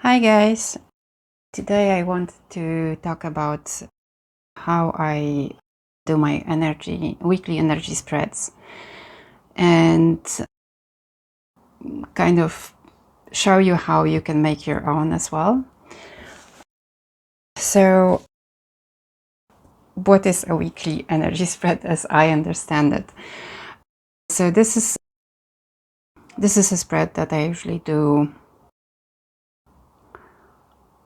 Hi guys! Today I wanted to talk about how I do my weekly energy spreads and kind of show you how you can make your own as well. So what is a weekly energy spread as I understand it? So this is a spread that I usually do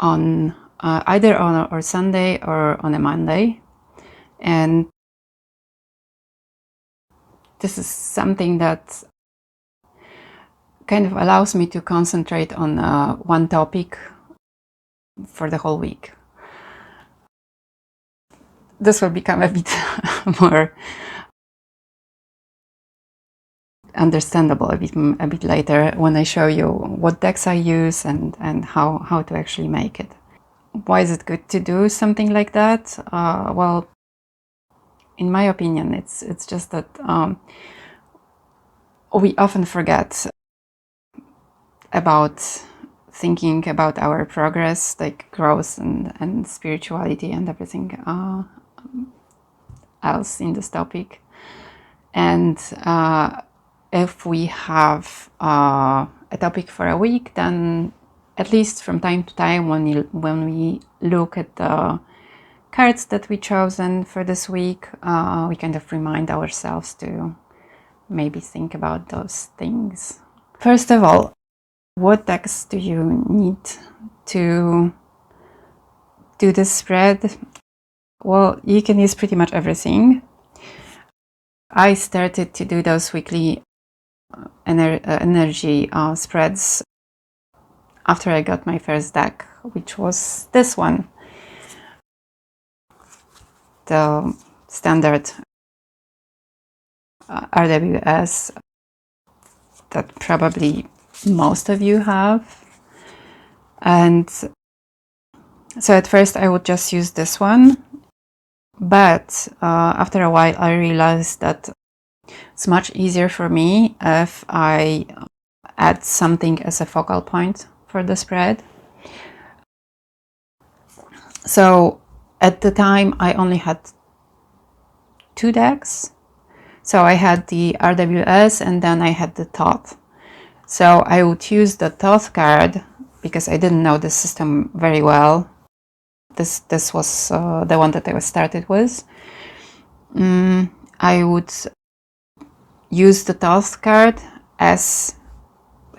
on either on or Sunday or on a Monday, and this is something that kind of allows me to concentrate on one topic for the whole week. This will become a bit more understandable a bit later when I show you what decks I use and how to actually make it. Why is it good to do something like that? Well, in my opinion, it's just that we often forget about thinking about our progress, like growth and spirituality and everything else in this topic. And if we have a topic for a week, then at least from time to time when we look at the cards that we chosen for this week, we kind of remind ourselves to maybe think about those things. First of all, what decks do you need to do this spread? Well, you can use pretty much everything. I started to do those weekly energy spreads after I got my first deck, which was this one, the standard RWS that probably most of you have. And so at first I would just use this one, but after a while I realized that it's much easier for me if I add something as a focal point for the spread. So at the time I only had 2 decks. So I had the RWS and then I had the Thoth. So I would use the Thoth card because I didn't know the system very well. This was the one that I was started with. I would use the Thoth card as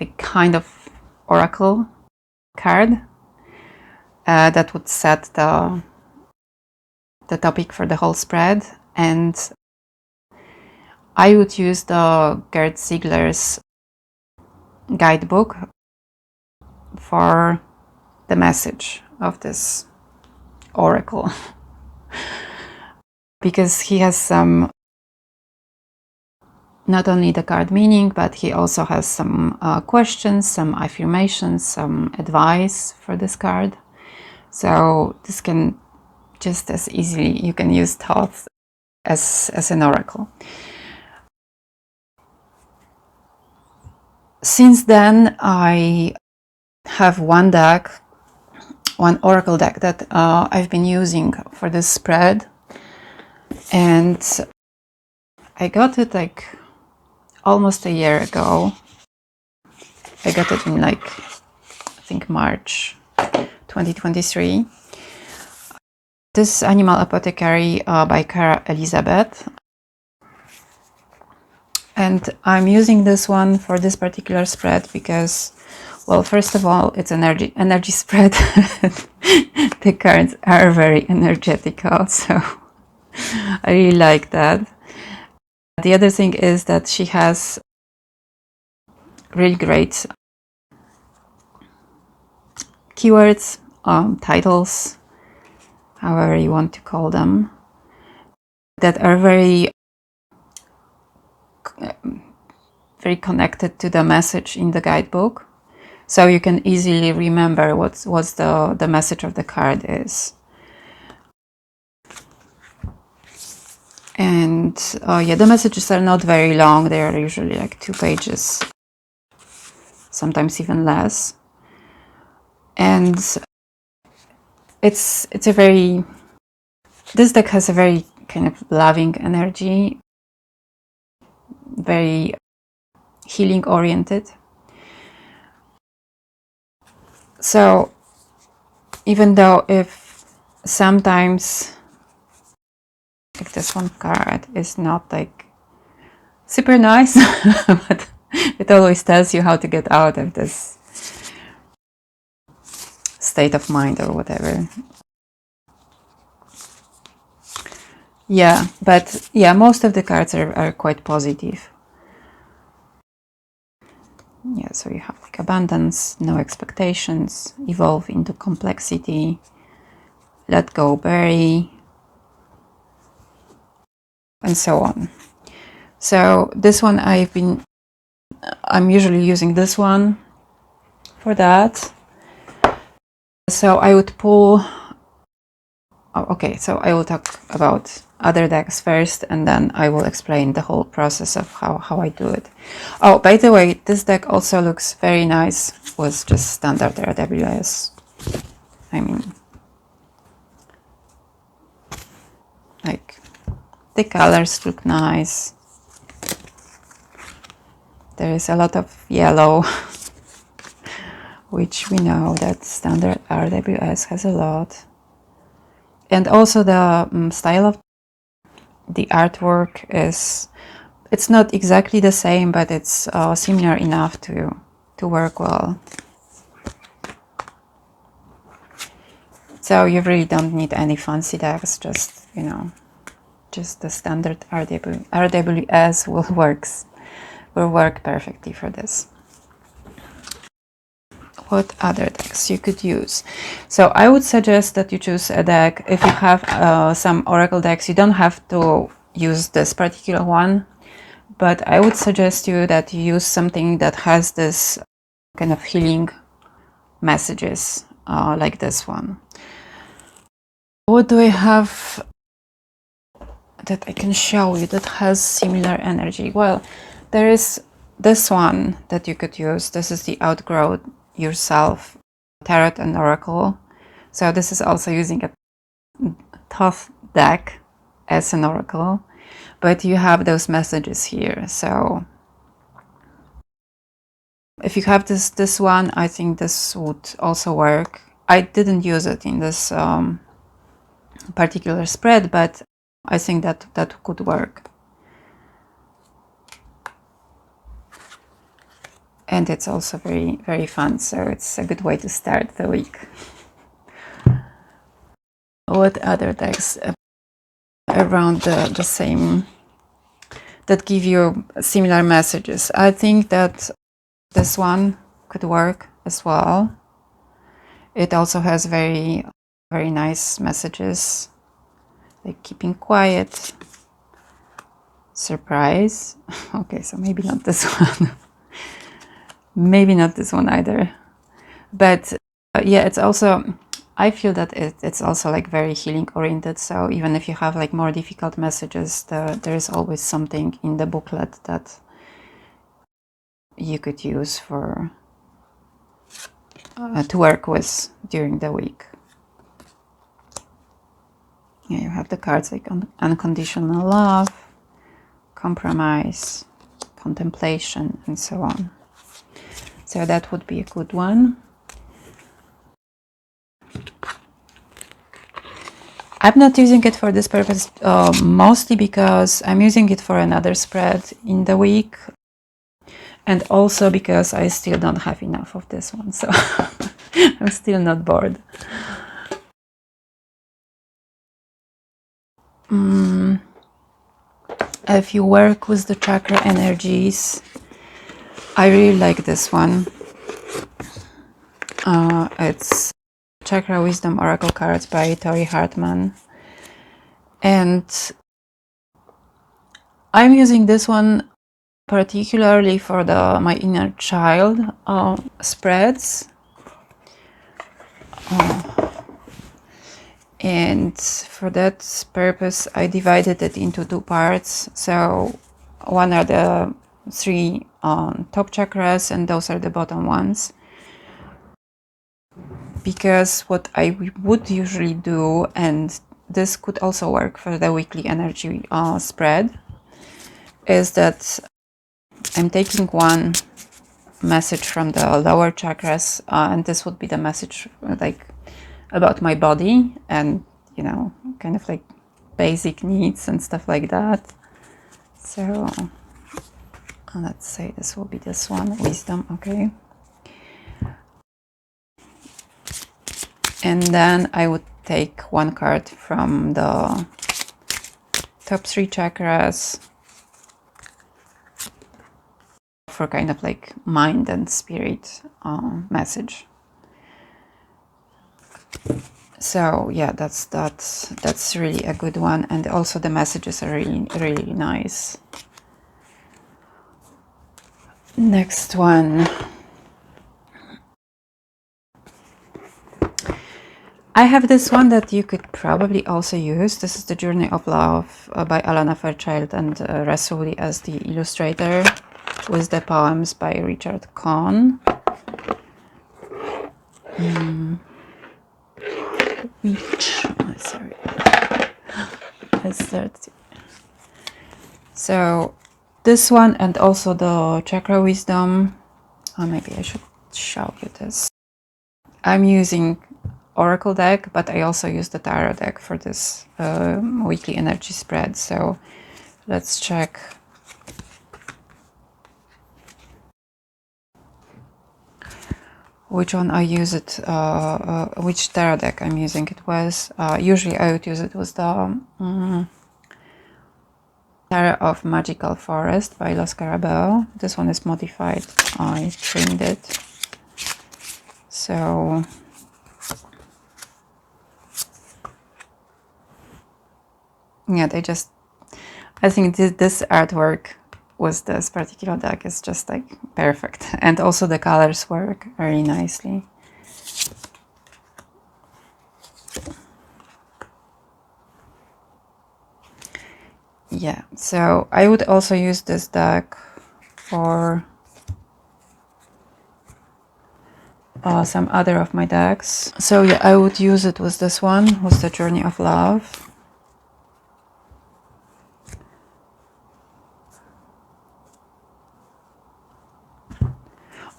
a kind of oracle card that would set the topic for the whole spread, and I would use the Gerd Ziegler's guidebook for the message of this oracle because he has some, not only the card meaning, but he also has some questions, some affirmations, some advice for this card. So this can just as easily, you can use Thoth as an oracle. Since then, I have one oracle deck that I've been using for this spread, and I got it like almost a year ago. I got it in I think March 2023. This Animal Apothecary by Cara Elizabeth. And I'm using this one for this particular spread because, well, first of all, it's energy spread. The cards are very energetical, so I really like that. The other thing is that she has really great keywords, titles, however you want to call them, that are very connected to the message in the guidebook, so you can easily remember what the message of the card is. And yeah, the messages are not very long. They are usually like 2 pages, sometimes even less. And it's a very, this deck has a very kind of loving energy, very healing oriented. So even though if sometimes if this one card is not like super nice, but it always tells you how to get out of this state of mind or whatever. Yeah, but yeah, most of the cards are quite positive. Yeah, so you have like abundance, no expectations, evolve into complexity, let go, bury, and so on. So this one I'm usually using this one for that. So I would pull, okay, so I will talk about other decks first, and then I will explain the whole process of how I do it. Oh, by the way, this deck also looks very nice with just standard RWS. I mean, like, the colors look nice. There is a lot of yellow, which we know that standard RWS has a lot. And also the style of the artwork it's not exactly the same, but it's similar enough to work well. So you really don't need any fancy decks, just, you know, just the standard RWS will work perfectly for this. What other decks you could use? So I would suggest that you choose a deck. If you have some oracle decks, you don't have to use this particular one, but I would suggest you that you use something that has this kind of healing messages, like this one. What do I have that I can show you that has similar energy? Well, there is this one that you could use. This is the Outgrow Yourself Tarot and Oracle. So this is also using a Thoth deck as an oracle, but you have those messages here. So if you have this one, I think this would also work. I didn't use it in this particular spread, but I think that could work. And it's also very, very fun, so it's a good way to start the week. What other decks around the same, that give you similar messages? I think that this one could work as well. It also has very, very nice messages, like keeping quiet, surprise. Okay, so maybe not this one. Maybe not this one either. But yeah, it's also, I feel that it's also like very healing oriented. So even if you have like more difficult messages, there is always something in the booklet that you could use for to work with during the week. Yeah, you have the cards like unconditional love, compromise, contemplation, and so on. So that would be a good one. I'm not using it for this purpose, mostly because I'm using it for another spread in the week, and also because I still don't have enough of this one, so I'm still not bored. If you work with the chakra energies, I really like this one. It's Chakra Wisdom Oracle cards by Tori Hartman, and I'm using this one particularly for my inner child spreads, and for that purpose I divided it into two parts. So one are the three top chakras, and those are the bottom ones. because what I would usually do, and this could also work for the weekly energy spread, is that I'm taking one message from the lower chakras, and this would be the message like about my body and, you know, kind of like basic needs and stuff like that. So let's say this will be this one, wisdom. Okay. And then I would take one card from the top 3 chakras for kind of like mind and spirit message. So yeah, that's really a good one, and also the messages are really nice. Next one, I have this one that you could probably also use. This is The Journey of Love by Alana Fairchild and Rassouli as the illustrator, with the poems by Richard Cohn. Sorry. Let's start. So this one, and also the Chakra Wisdom. Maybe I should show you this. I'm using Oracle deck, but I also use the Tarot deck for this weekly energy spread. So let's check. Which one I use it, which tarot deck I'm using it was. Usually I would use it with the Tarot of Magical Forest by Los Carabeo. This one is modified. I trimmed it. So yeah, I think this artwork with this particular deck is just like perfect, and also the colors work very nicely. Yeah, so I would also use this deck for some other of my decks. So yeah, I would use it with this one, with the Journey of Love.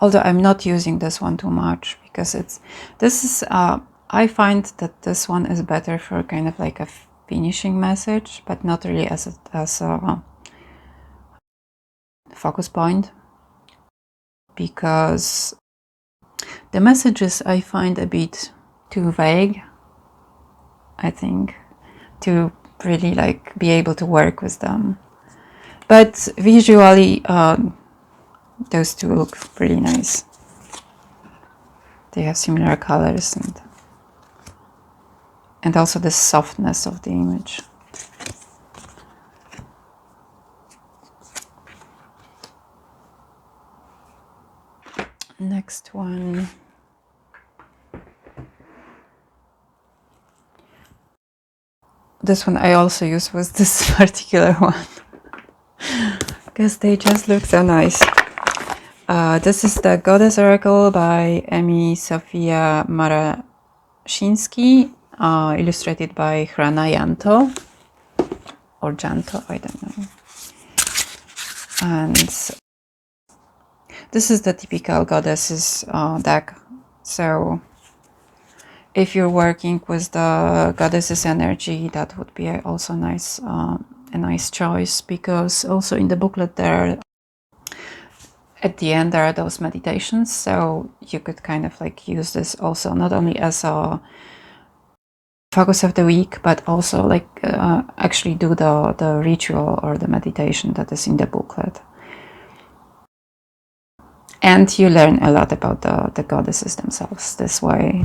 Although I'm not using this one too much, because I find that this one is better for kind of like a finishing message, but not really as a focus point, because the messages I find a bit too vague, I think, to really like be able to work with them. But visually, those two look pretty nice. They have similar colors and also the softness of the image. Next one. This one I also use with this particular one, because they just look so nice. This is the Goddess Oracle by Sophia Marashinsky, illustrated by Hrana Janto, or Janto, I don't know. And this is the typical goddesses deck. So if you're working with the goddesses energy, that would be also nice, a nice choice, because also in the booklet there, at the end, there are those meditations, so you could kind of like use this also not only as a focus of the week, but also like actually do the ritual or the meditation that is in the booklet. And you learn a lot about the goddesses themselves this way.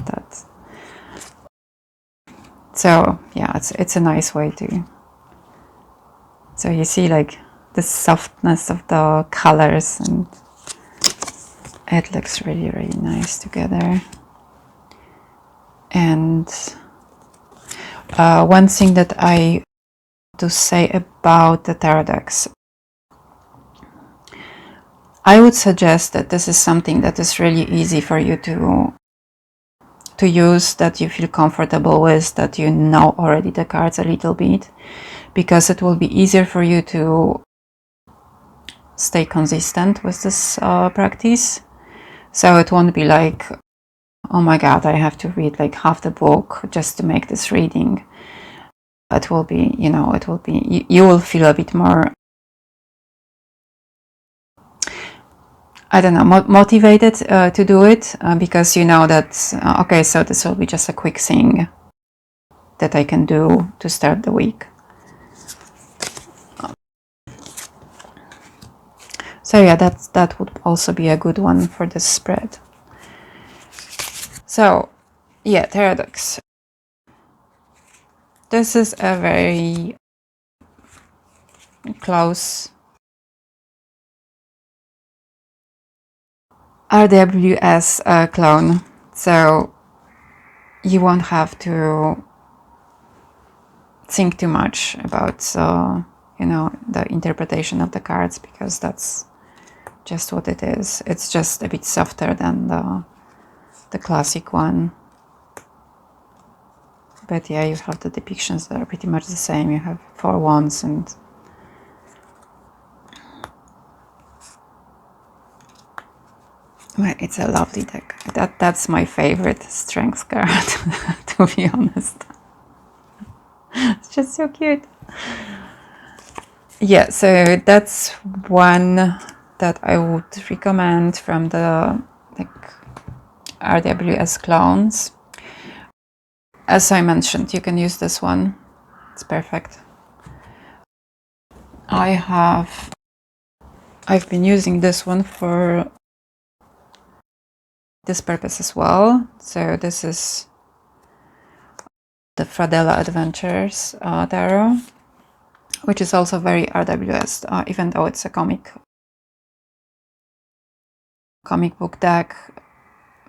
So yeah, it's a nice way to. So you see like the softness of the colors, and it looks really nice together. And one thing that I want to say about the tarot decks, I would suggest that this is something that is really easy for you to to use, that you feel comfortable with, that you know already the cards a little bit, because it will be easier for you to stay consistent with this practice. So it won't be like, oh my god, I have to read like half the book just to make this reading. It will be, you know, it will be, you will feel a bit more, I don't know, motivated to do it, because you know that, okay, so this will be just a quick thing that I can do to start the week. So yeah, that would also be a good one for this spread. So yeah, tarot decks. This is a very close RWS clone, so you won't have to think too much about you know, the interpretation of the cards, because that's just what it is. It's just a bit softer than the classic one. But yeah, you have the depictions that are pretty much the same. You have 4 wands and well, it's a lovely deck. That's my favorite strength card, to be honest. It's just so cute. Yeah, so that's one that I would recommend from the like RWS clones. As I mentioned, you can use this one. It's perfect. I've been using this one for this purpose as well. So this is the Fradella Adventures tarot, which is also very RWS, even though it's a comic book deck.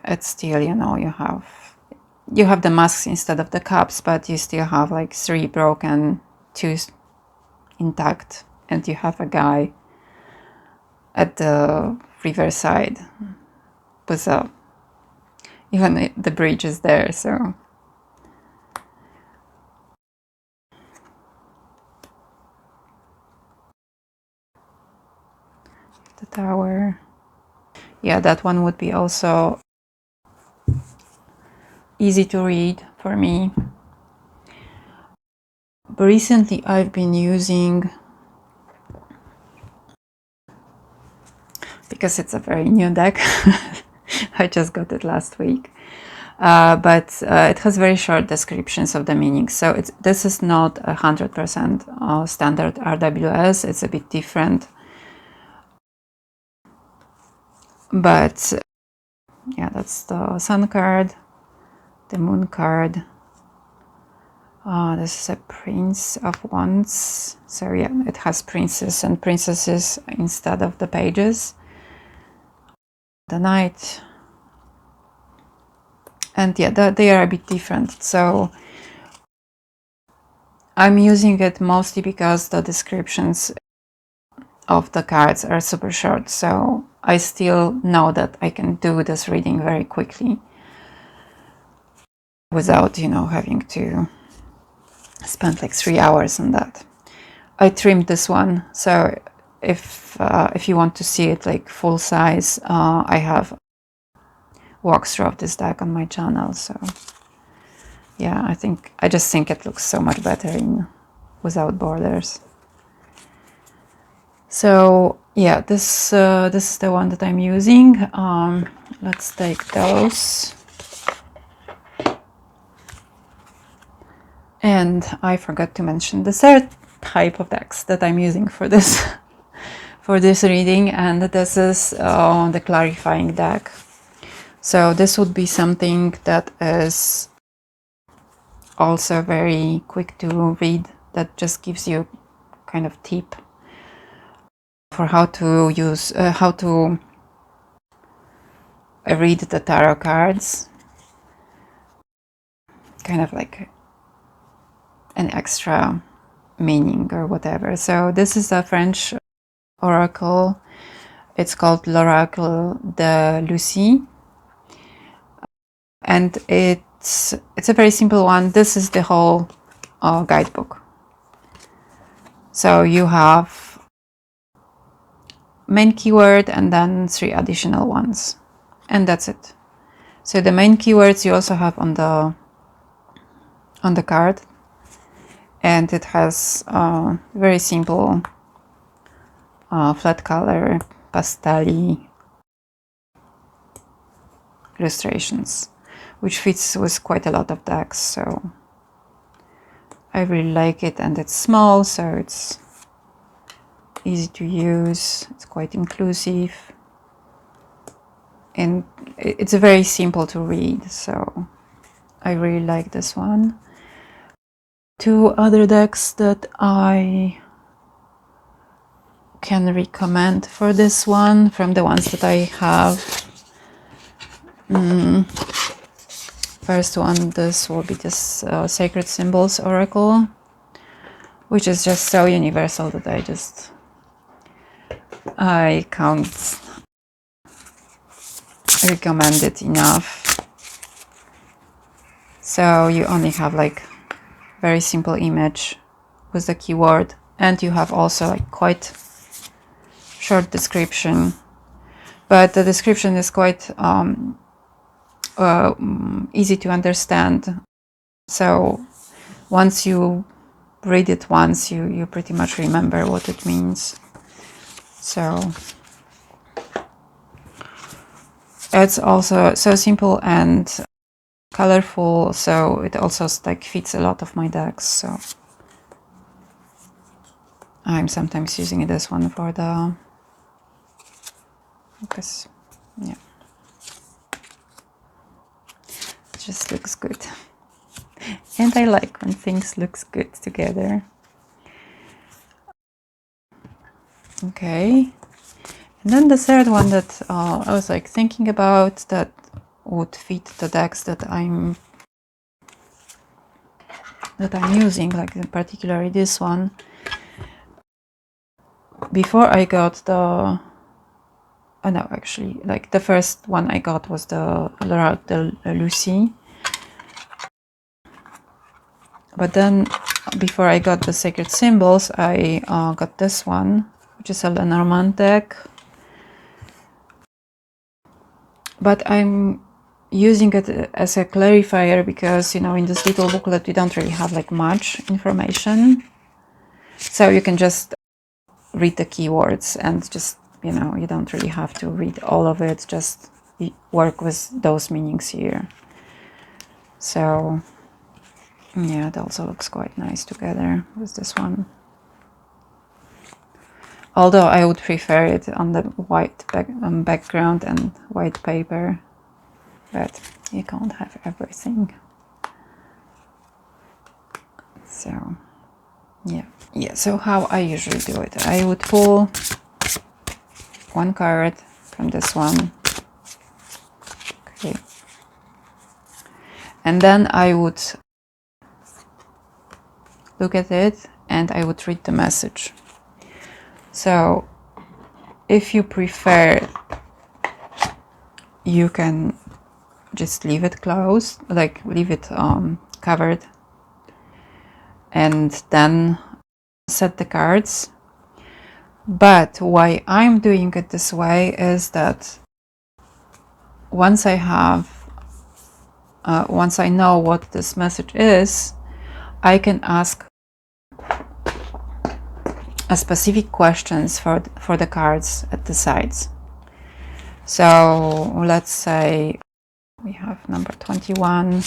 It's still, you know, you have the masks instead of the cups, but you still have like 3 broken, 2 intact, and you have a guy at the riverside with even the bridge is there. So the tower, yeah, that one would be also easy to read for me. But recently I've been using, because it's a very new deck, I just got it last week, but it has very short descriptions of the meaning. So this is not 100% standard RWS, it's a bit different. But yeah, that's the Sun card, the Moon card. This is a Prince of Wands. So yeah, it has princes and princesses instead of the pages. The Knight. And yeah, they are a bit different. So I'm using it mostly because the descriptions of the cards are super short. So I still know that I can do this reading very quickly without, you know, having to spend like 3 hours on that. I trimmed this one, so if you want to see it like full size, I have walkthrough of this deck on my channel. So yeah, I just think it looks so much better in without borders. So yeah, this is the one that I'm using. Let's take those. And I forgot to mention the third type of decks that I'm using for this for this reading, and this is the clarifying deck. So this would be something that is also very quick to read, that just gives you kind of tip for how to use how to read the tarot cards, kind of like an extra meaning or whatever. So this is a French oracle. It's called L'Oracle de Lucie, and it's a very simple one. This is the whole guidebook. So you have main keyword and then 3 additional ones, and that's it. So the main keywords you also have on the card, and it has very simple flat color pastel illustrations, which fits with quite a lot of decks. So I really like it, and it's small, so it's easy to use. It's quite inclusive, and it's very simple to read, so I really like this one. 2 other decks that I can recommend for this one from the ones that I have. First one, this will be this Sacred Symbols Oracle, which is just so universal that I can't recommend it enough. So you only have like very simple image with the keyword, and you have also like quite short description, but the description is quite easy to understand. So once you read it once, you pretty much remember what it means. So it's also so simple and colorful, so it also like fits a lot of my decks. So I'm sometimes using this one for the, because yeah, it just looks good, and I like when things looks good together. Okay, and then the third one that I was like thinking about that would fit the decks that I'm using, like particularly this one. Before I got the, no, actually, like the first one I got was the Lucy. But then before I got the Sacred Symbols, I got this one, which is a Lenormand deck. But I'm using it as a clarifier because, you know, in this little booklet we don't really have like much information. So you can just read the keywords and just, you know, you don't really have to read all of it, just work with those meanings here. So yeah, it also looks quite nice together with this one. Although I would prefer it on the white background and white paper, but you can't have everything. So yeah, so how I usually do it, I would pull one card from this one, okay, and then I would look at it and I would read the message. So if you prefer, you can just leave it closed, like leave it covered, and then set the cards. But why I'm doing it this way is that once I know what this message is, I can ask a specific questions for the cards at the sides. So let's say we have number 21,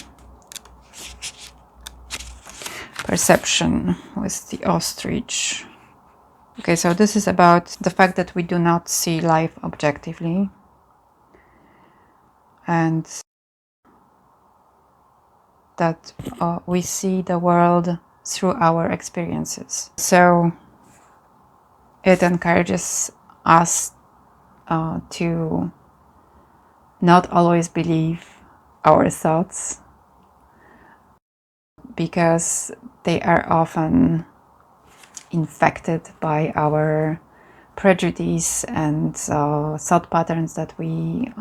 perception with the ostrich. Okay, so this is about the fact that we do not see life objectively, and that we see the world through our experiences. So it encourages us to not always believe our thoughts, because they are often infected by our prejudice and thought patterns that we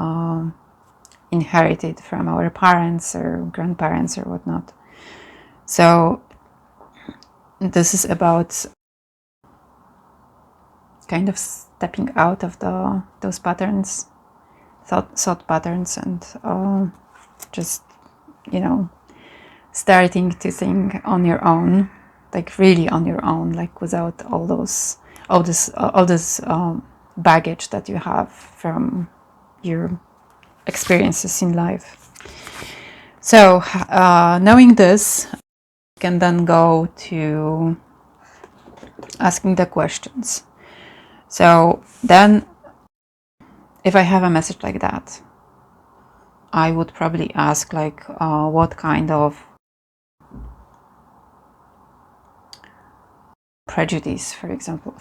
inherited from our parents or grandparents or whatnot. So this is about kind of stepping out of those patterns, thought patterns, and just, you know, starting to think on your own, like really on your own, like without all this baggage that you have from your experiences in life. So knowing this, you can then go to asking the questions. So then, if I have a message like that, I would probably ask, like, what kind of prejudice, for example,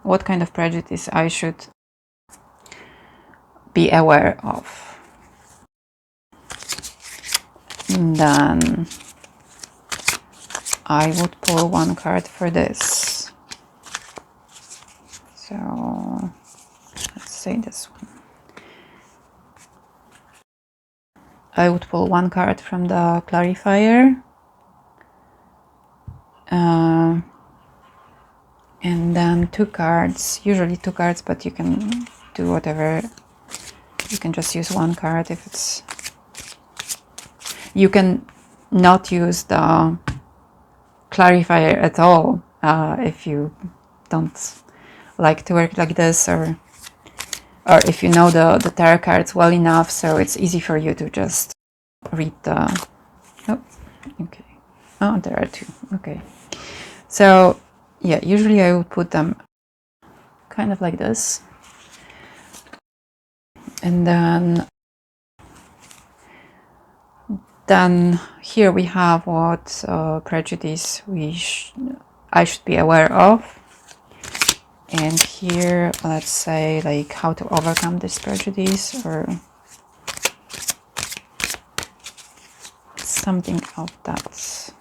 what kind of prejudice I should be aware of. And then I would pull one card for this. So let's say this one. I would pull one card from the clarifier. And then two cards, usually two cards, but you can do whatever. You can just use one card if it's... You can not use the clarifier at all if you don't like to work like this, or if you know the tarot cards well enough, so it's easy for you to just read the... Oh, okay. Oh, there are two. Okay. So, yeah, usually I would put them kind of like this. And then here we have what prejudice I should be aware of. And here, let's say, like, how to overcome this prejudice, or something of that.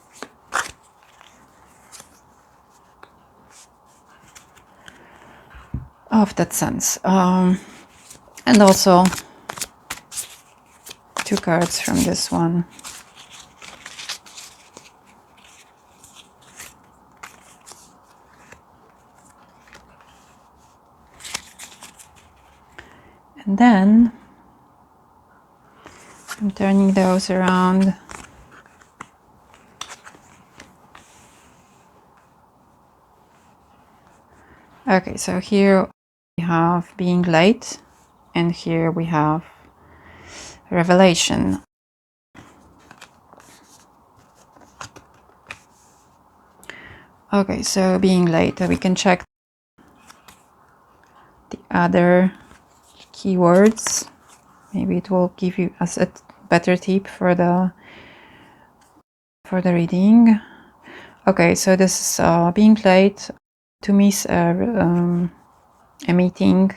Of that sense. And also two cards from this one. And then I'm turning those around. Okay, so here we have being late, and here we have revelation. Okay, so being late, we can check the other keywords. Maybe it will give you us a better tip for the reading. Okay, so this is being late, to miss a meeting,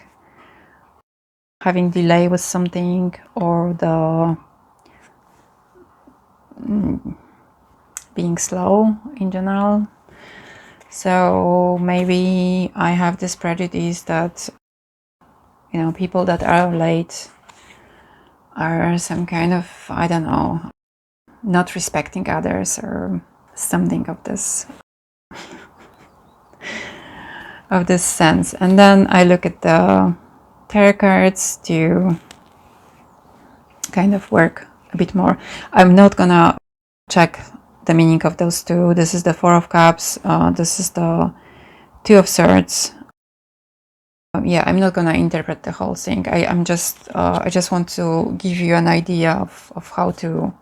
having delay with something, or the being slow in general. So maybe I have this prejudice that, you know, people that are late are some kind of, I don't know, not respecting others or something of this sense. And then I look at the tarot cards to kind of work a bit more. I'm not gonna check the meaning of those two. This is the Four of Cups. This is the Two of Swords. Yeah, I'm not gonna interpret the whole thing. I just want to give you an idea of how to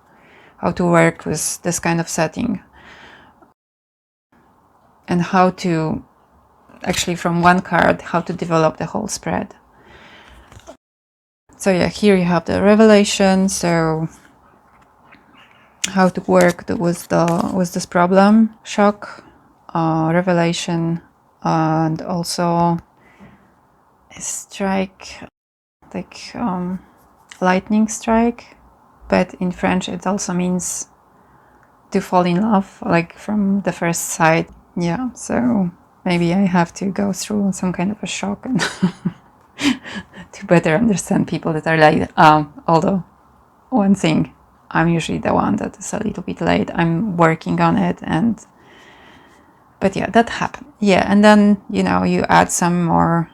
work with this kind of setting, and how to actually, from one card, how to develop the whole spread. So yeah, here you have the revelation. So how to work with this problem, shock, revelation, and also a strike, like lightning strike, but in French it also means to fall in love, like from the first sight. Yeah, so maybe I have to go through some kind of a shock and to better understand people that are late. Although one thing. I'm usually the one that is a little bit late. I'm working on it, but yeah, that happened. Yeah, and then, you know, you add some more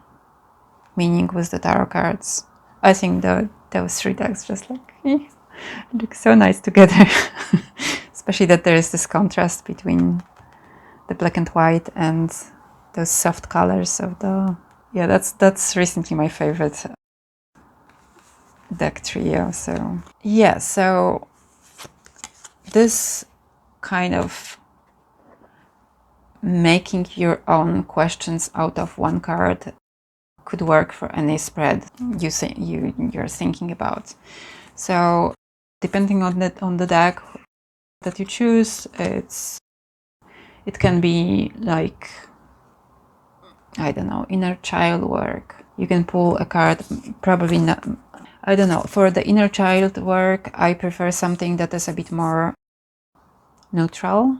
meaning with the tarot cards. I think those three decks just like look so nice together. Especially that there is this contrast between the black and white and those soft colors of the... Yeah, that's recently my favorite deck trio. So yeah, so this kind of making your own questions out of one card could work for any spread you're thinking about. So depending on the deck that you choose, it can be like, I don't know, inner child work. You can pull a card, probably not, I don't know. For the inner child work, I prefer something that is a bit more neutral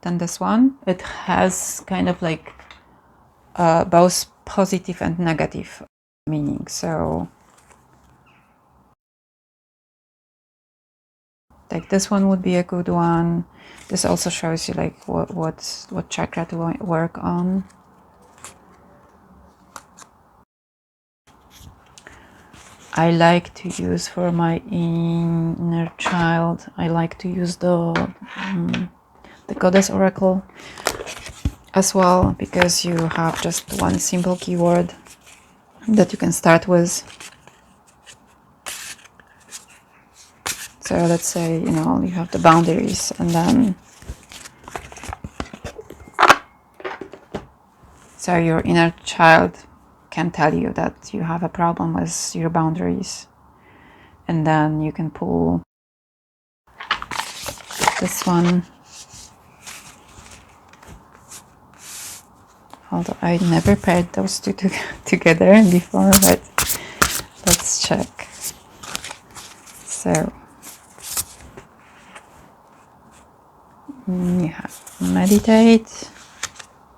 than this one. It has kind of like both positive and negative meaning. So like this one would be a good one. This also shows you like what chakra to work on. I like to use for my inner child, I like to use the Goddess Oracle as well, because you have just one simple keyword that you can start with. So let's say, you know, you have the boundaries, and then so your inner child can tell you that you have a problem with your boundaries, and then you can pull this one. Although I never paired those two together before, but let's check. So you have meditate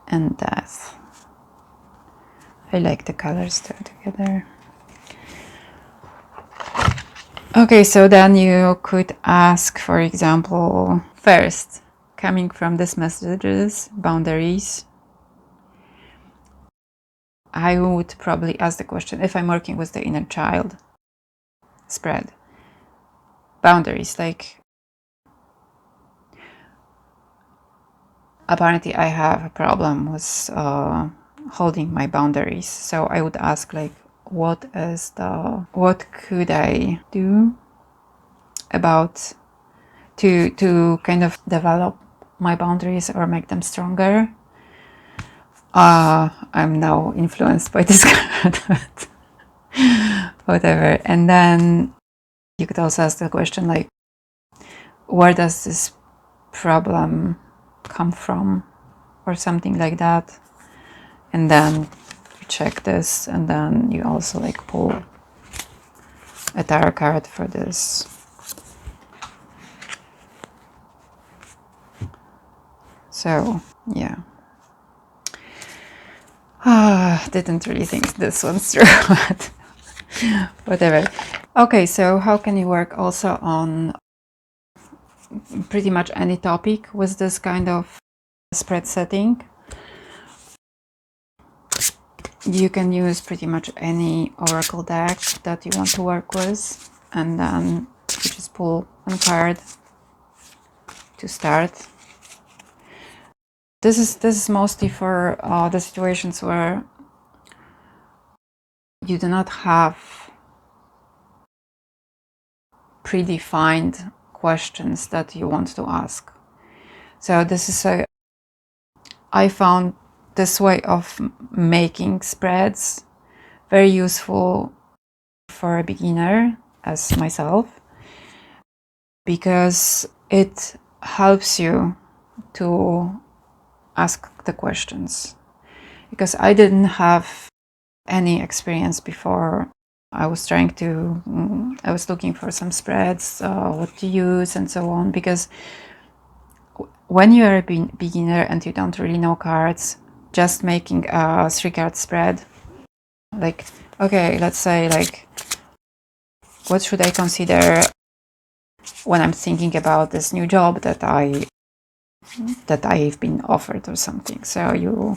and death. I like the colors together. Okay, so then you could ask, for example, first, coming from these messages, boundaries, I would probably ask the question, if I'm working with the inner child spread, boundaries, like, apparently I have a problem with holding my boundaries. So I would ask, like, what could I do about to kind of develop my boundaries or make them stronger? I'm now influenced by this card, but whatever. And then you could also ask the question, like, where does this problem come from, or something like that. And then you check this, and then you also like pull a tarot card for this. So yeah, didn't really think this one's true, but whatever. Okay, so how can you work also on pretty much any topic with this kind of spread setting? You can use pretty much any oracle deck that you want to work with, and then you just pull one card to start. This is mostly for the situations where you do not have predefined questions that you want to ask. So this is I found this way of making spreads very useful for a beginner as myself, because it helps you to ask the questions. Because I didn't have any experience before. I was looking for some spreads, what to use and so on, because when you are a beginner and you don't really know cards, just making a 3-card spread, like, okay, let's say, like, what should I consider when I'm thinking about this new job that I've been offered or something. So you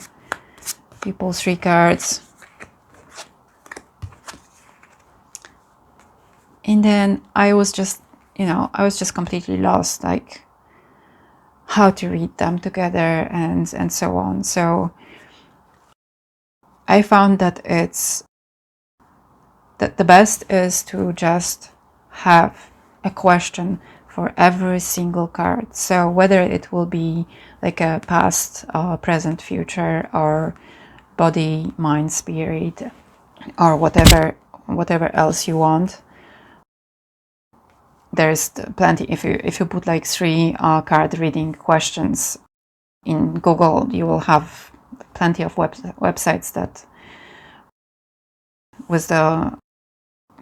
pull 3 cards. And then I was just completely lost, like how to read them together and so on. So I found that the best is to just have a question for every single card. So whether it will be like a past, present, future, or body, mind, spirit, or whatever else you want. There's plenty. If you put like 3 card reading questions in Google, you will have plenty of websites that with the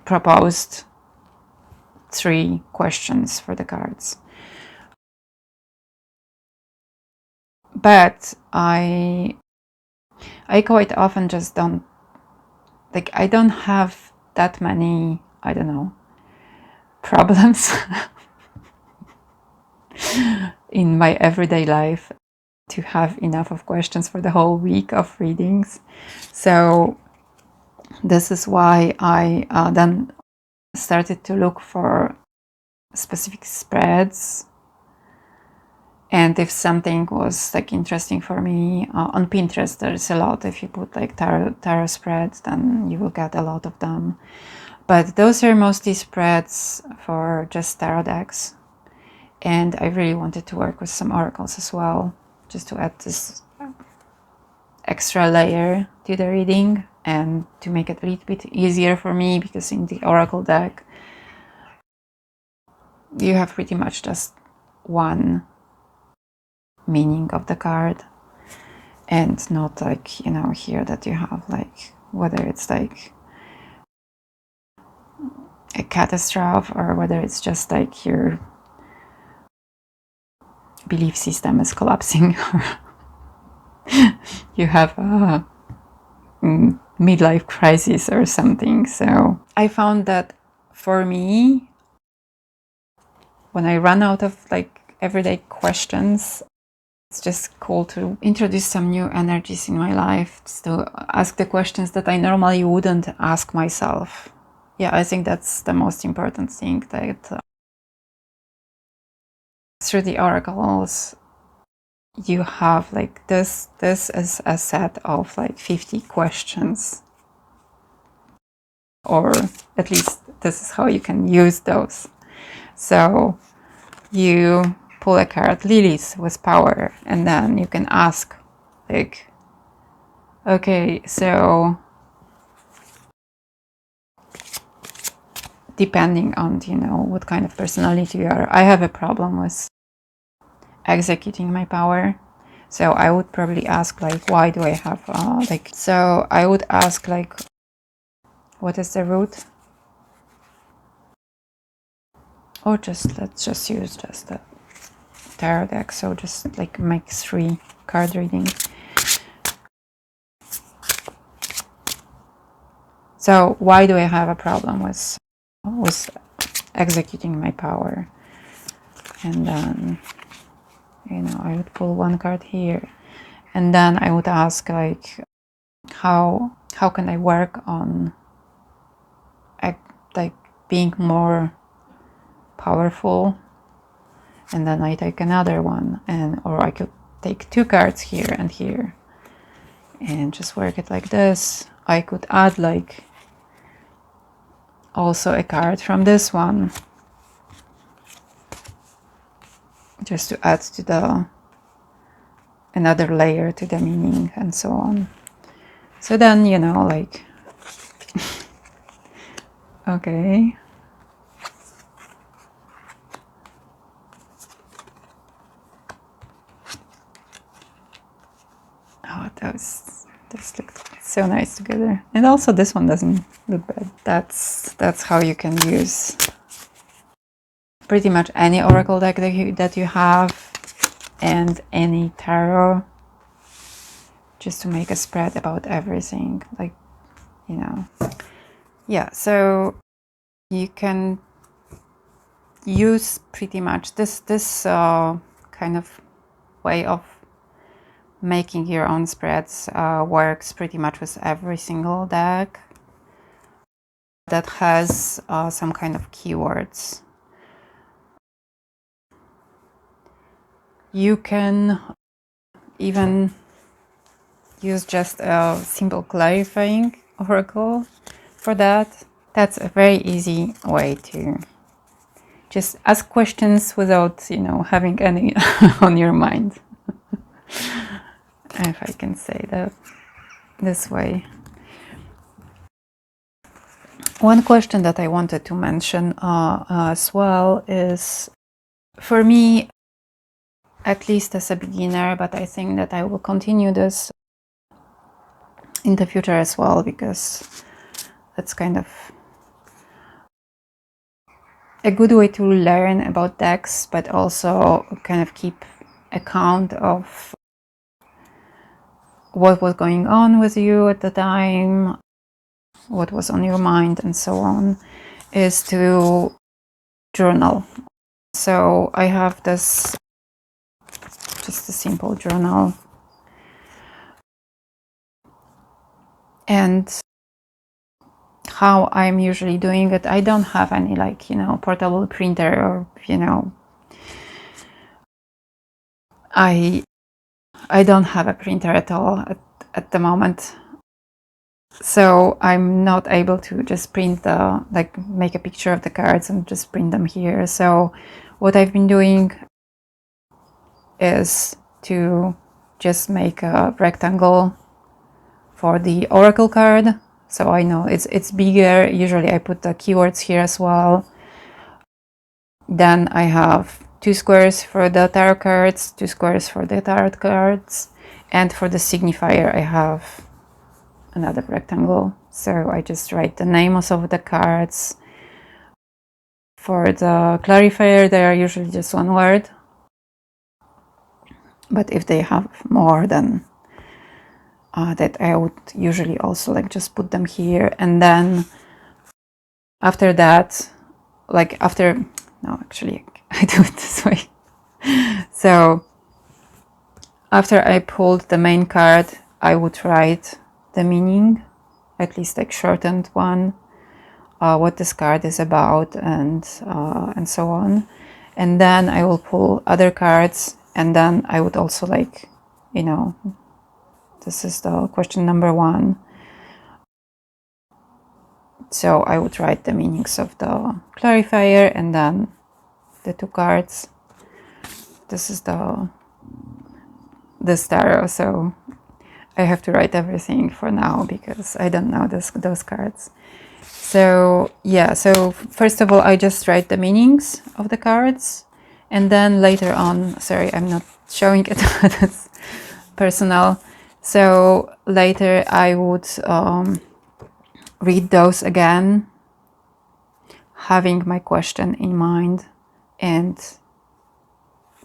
proposed 3 questions for the cards. But I quite often just don't, like, I don't have that many, I don't know, problems in my everyday life to have enough of questions for the whole week of readings. So this is why I then started to look for specific spreads. And if something was like interesting for me, on Pinterest there's a lot. If you put like tarot spreads, then you will get a lot of them. But those are mostly spreads for just tarot decks. And I really wanted to work with some oracles as well, just to add this extra layer to the reading and to make it a little bit easier for me, because in the oracle deck you have pretty much just one meaning of the card, and not like, here that you have like whether it's like a catastrophe or whether it's just like your belief system is collapsing or you have a midlife crisis or something. So I found that for me, when I run out of like everyday questions, it's just cool to introduce some new energies in my life, to ask the questions that I normally wouldn't ask myself. Yeah, I think that's the most important thing, that through the oracles you have like this is a set of like 50 questions, or at least this is how you can use those. So you pull a card, Lilies with power, and then you can ask like, okay, so depending on what kind of personality you are, I have a problem with executing my power. So I would probably ask like, why do I have so I would ask like, what is the root? Or let's just use just a tarot deck, so just like make 3 card readings. So why do I have a problem with executing my power? And then I would pull 1 card here, and then I would ask like, how can I work on like being more powerful? And then I take another one, or I could take 2 cards here and here and just work it like this. I could add like also a card from this one, just to add to another layer to the meaning, and so on. So then like okay, oh, those look so nice together. And also this one doesn't look bad. That's how you can use pretty much any oracle deck that you have, and any tarot, just to make a spread about everything, like yeah. So you can use pretty much this kind of way of making your own spreads works pretty much with every single deck that has some kind of keywords. You can even use just a simple clarifying oracle for that. That's a very easy way to just ask questions without, you know, having any on your mind. If I can say that this way. One question that I wanted to mention as well is, for me, at least as a beginner, but I think that I will continue this in the future as well, because that's kind of a good way to learn about decks, but also kind of keep account of what was going on with you at the time, what was on your mind, and so on, is to journal. So I have this, just a simple journal, and how I'm usually doing it, I don't have any, like, you know, portable printer, or, you know, I don't have a printer at all at the moment, so I'm not able to just print the, like, make a picture of the cards and just print them here. So what I've been doing is to just make a rectangle for the oracle card, so I know it's bigger. Usually I put the keywords here as well. Then I have 2 squares for the tarot cards, 2 squares for the tarot cards, and for the signifier I have another rectangle. So I just write the names of the cards. For the clarifier, they are usually just one word, but if they have more than that, I would usually also, like, just put them here. And then after that, like, no, actually I do it this way. So after I pulled the main card, I would write the meaning, at least like shortened one, what this card is about, and so on. And then I will pull other cards, and then I would also, like, you know, this is the question number 1. So I would write the meanings of the clarifier, and then the 2 cards. This is this tarot, so I have to write everything for now because I don't know those cards. So yeah, so first of all I just write the meanings of the cards, and then later on, sorry, I'm not showing it, that's personal. So later I would read those again, having my question in mind, and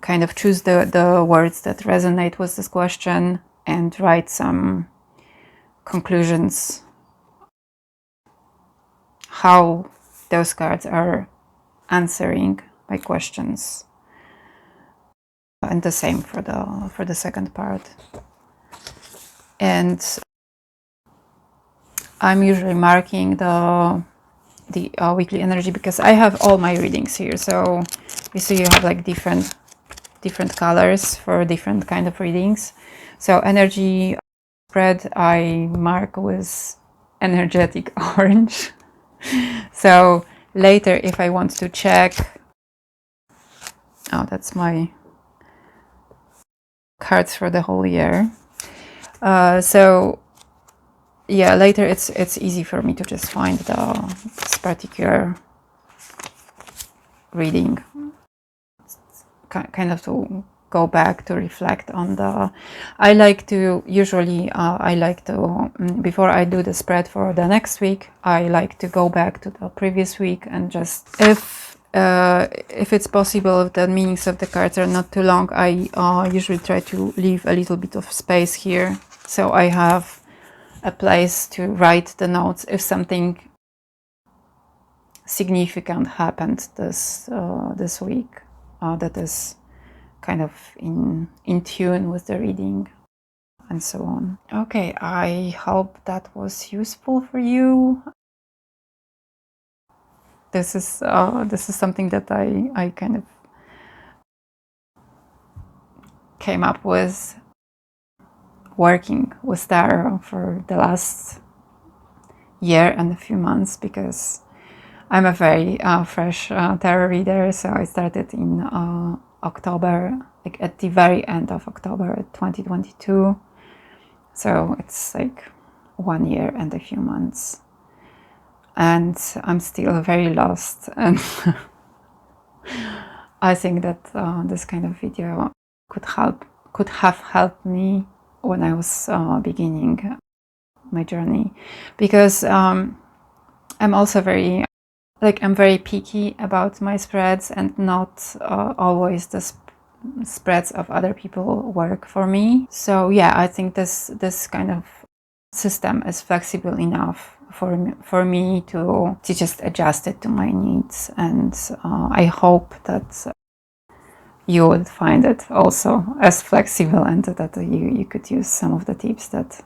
kind of choose the words that resonate with this question and write some conclusions, how those cards are answering my questions. And the same for the second part. And I'm usually marking the weekly energy, because I have all my readings here. So you see, you have like different colors for different kind of readings. So energy spread I mark with energetic orange. So later, if I want to check, oh, that's my cards for the whole year. So yeah, later it's easy for me to just find this particular reading, kind of to go back to reflect on the. I like to usually before I do the spread for the next week, I like to go back to the previous week and just, if it's possible, if the meanings of the cards are not too long, I usually try to leave a little bit of space here, so I have a place to write the notes if something significant happened this week that is kind of in tune with the reading and so on. Okay, I hope that was useful for you. This is something that I kind of came up with working with tarot for the last year and a few months, because I'm a very fresh tarot reader. So I started in October, like at the very end of October 2022. So it's like 1 year and a few months. And I'm still very lost. And I think that this kind of video could have helped me when I was beginning my journey, because I'm also very picky about my spreads, and not always the spreads of other people work for me. So yeah, I think this kind of system is flexible enough for me to just adjust it to my needs, and I hope that you would find it also as flexible, and that you could use some of the tips that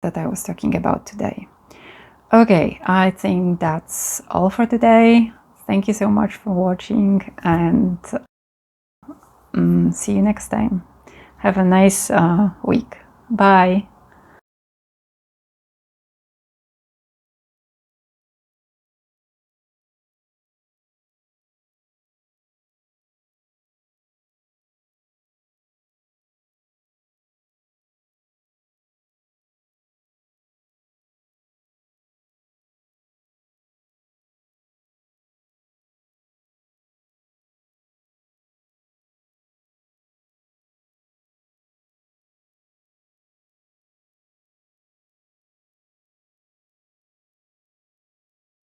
I was talking about today. Okay, I think that's all for today. Thank you so much for watching, and see you next time. Have a nice week. Bye.